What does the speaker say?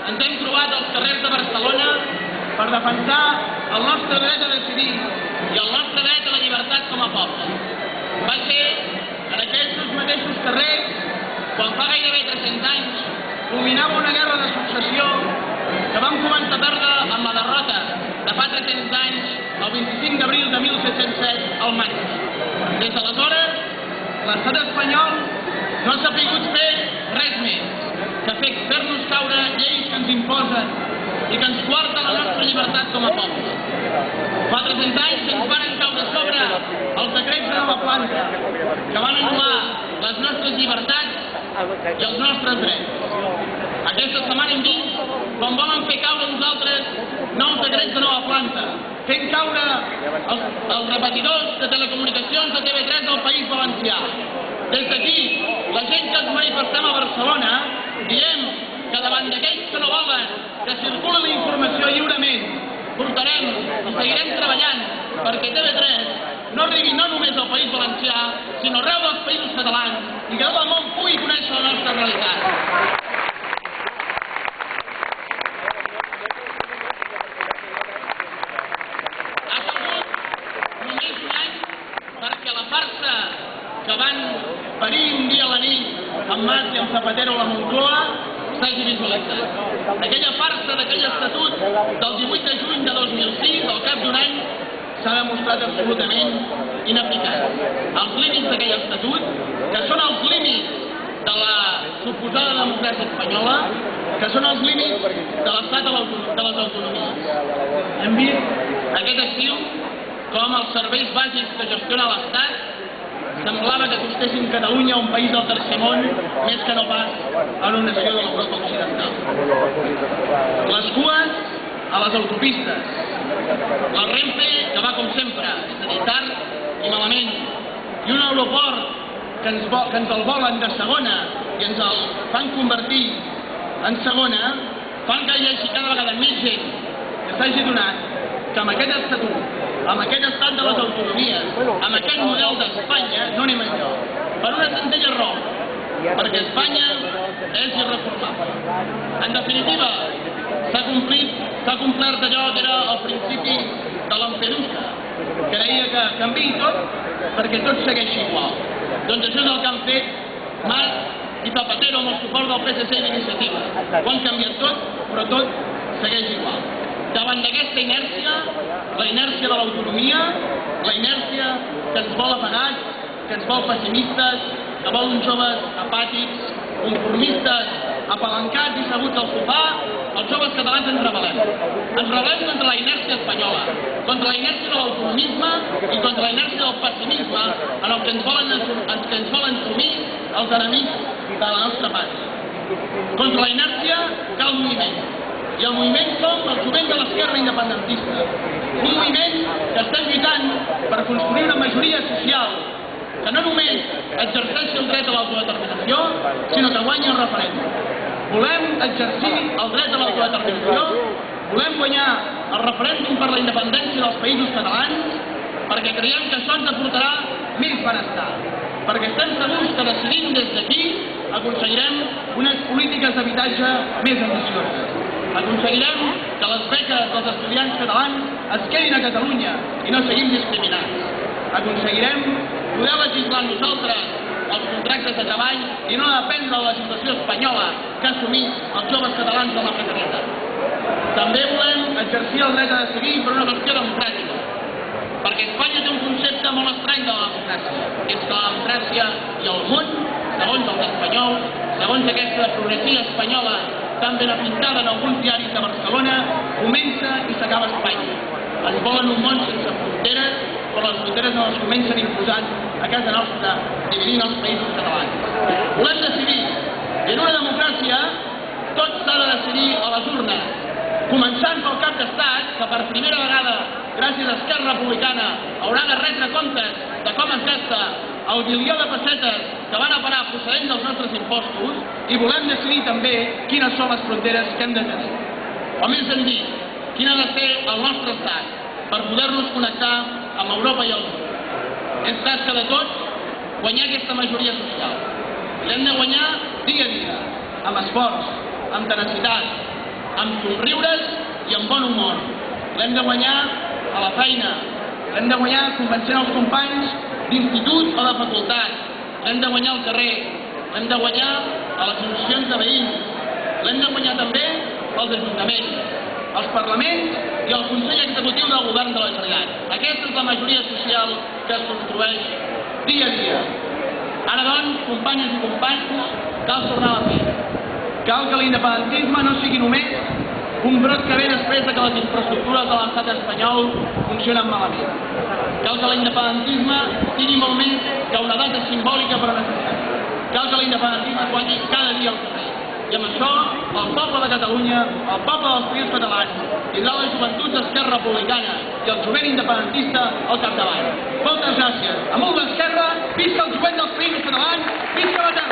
ens hem trobat als carrers de Barcelona per defensar el nostre dret a decidir i el nostre dret a la llibertat com a poble. Va ser en aquests mateixos carrers quan fa gairebé 300 anys culminava una guerra de successió que vam començar a perdre amb la derrota de fa 300 anys, el 25 d'abril de 1707, al Mansa. Des d'aleshores, l'estat espanyol no ha sabut fer res més que fer-nos caure lleis que ens imposen i que ens guarden la nostra llibertat com a poble. Fa 300 anys ens van caure a sobre els decrets de nova planta que van anul·lar les nostres llibertats i els nostres drets. Aquesta setmana hem vist com volen fer caure nosaltres nous decrets de nova planta, fent caure els repetidors de telecomunicacions de TV3 del País Valencià. Des d'aquí, la gent que ens manifestem a Barcelona, diem que davant d'aquells que no volen que circuli la informació lliurement, portarem i seguirem treballant perquè TV3 no arribi no només al País Valencià, sinó arreu dels països catalans i que tot el món pugui conèixer la nostra realitat. Ha sigut només un any perquè la farsa que van parir un dia a la nit amb Mas i amb Zapatero a la Moncloa s'hagi visualitzat. Aquella farsa d'aquell estatut del 18 de juny de 2006, al cap d'un any, s'ha demostrat absolutament ineficaç. Els límits d'aquell estatut, que són els límits de la suposada democràcia espanyola, que són els límits de l'estat de les autonomies. Hem vist aquest estiu com els serveis bàsics que gestiona l'Estat semblava que costessin Catalunya, un país del tercer món, més que no pas a una nació de l'Europa occidental. Les cues a les autopistes, la Renfe que va com sempre, és a dir, tard i malament, i un aeroport que ens el volen de segona i ens el fan convertir en segona, fan que hi hagi cada vegada més gent que s'hagi donat que amb aquest estatut, amb aquest estat de les autonomies, amb aquest model d'Espanya, no anem enlloc. Per una senzilla raó, perquè Espanya és irreformable. En definitiva, s'ha complert allò que era el principi de Lampedusa, que deia que canviï tot perquè tot segueixi igual. Doncs això és el que han fet Mas i Zapatero amb el suport del PSC i d'Iniciativa. Ho han canviat tot, però tot segueix igual. Davant d'aquesta inèrcia, la inèrcia de l'autonomia, la inèrcia que ens vol apagats, que ens vol pessimistes, que vol uns joves apàtics, conformistes, apalancats i seguts al sofà, els joves catalans ens rebel·lem. Ens rebel·lem contra la inèrcia espanyola, contra la inèrcia de l'autonomisme i contra la inèrcia del pessimisme en el que ens volen sumir els enemics de la nostra pàtria. Contra la inèrcia cal moviment. I el moviment som el jovent de l'esquerra independentista. Un moviment que estem lluitant per construir una majoria social que no només exerceixi el dret a l'autodeterminació, sinó que guanyi el referèndum. Volem exercir el dret a l'autodeterminació, volem guanyar el referèndum per la independència dels països catalans, perquè creiem que això ens aportarà més benestar, perquè estem segurs que decidint des d'aquí aconseguirem unes polítiques d'habitatge més ambicioses. Aconseguirem que les beques dels estudiants catalans es quedin a Catalunya i no seguim discriminats. Aconseguirem poder legislar nosaltres els contractes de treball i no dependre de la legislació espanyola que ha assumit els joves catalans de la precarietat. També volem exercir el dret a decidir per una qüestió democràtica, perquè Espanya té un concepte molt estrany de la democràcia, que és que la democràcia i el món, segons els espanyols, segons aquesta progressia espanyola tan ben apintada en alguns diaris de Barcelona, comença i s'acaba Espanya. Es volen un món sense fronteres, però les fronteres no les comencen imposant a casa nostra, dividint els països catalans. Volem decidir, i en una democràcia tot s'ha de decidir a les urnes, començant pel cap d'estat, que per primera vegada, gràcies a Esquerra Republicana, haurà de retre comptes de com es gasta el bilió de pessetes que van a parar procedents dels nostres impostos, i volem decidir també quines són les fronteres que hem de tenir. O més ben dit, quin ha de ser el nostre estat per poder-nos connectar amb Europa i el món. És tasca de tots guanyar aquesta majoria social. L'hem de guanyar dia a dia, amb esforç, amb tenacitat, amb somriures i amb bon humor. L'hem de guanyar a la feina, l'hem de guanyar convencent els companys d'institut o de facultat, l'hem de guanyar al carrer, l'hem de guanyar a les associacions de veïns, l'hem de guanyar també als ajuntaments, als parlaments i al Consell Executiu del Govern de la Generalitat. Aquesta és la majoria social que es construeix dia a dia. Ara, doncs, companyes i companys, cal tornar a la feina. Cal que l'independentisme no sigui només un brot que ve després que les infraestructures de l'estat espanyol funcionen malament. Cal que l'independentisme sigui molt més que una data simbòlica però necessària. Cal que l'independentisme guanyi cada dia al carrer. I amb això, el poble de Catalunya, el poble dels països catalans, tindrà la joventut d'Esquerra Republicana i el jovent independentista al capdavant. Moltes gràcies. Amunt l'Esquerra, visca el jovent dels països catalans, visca la terra!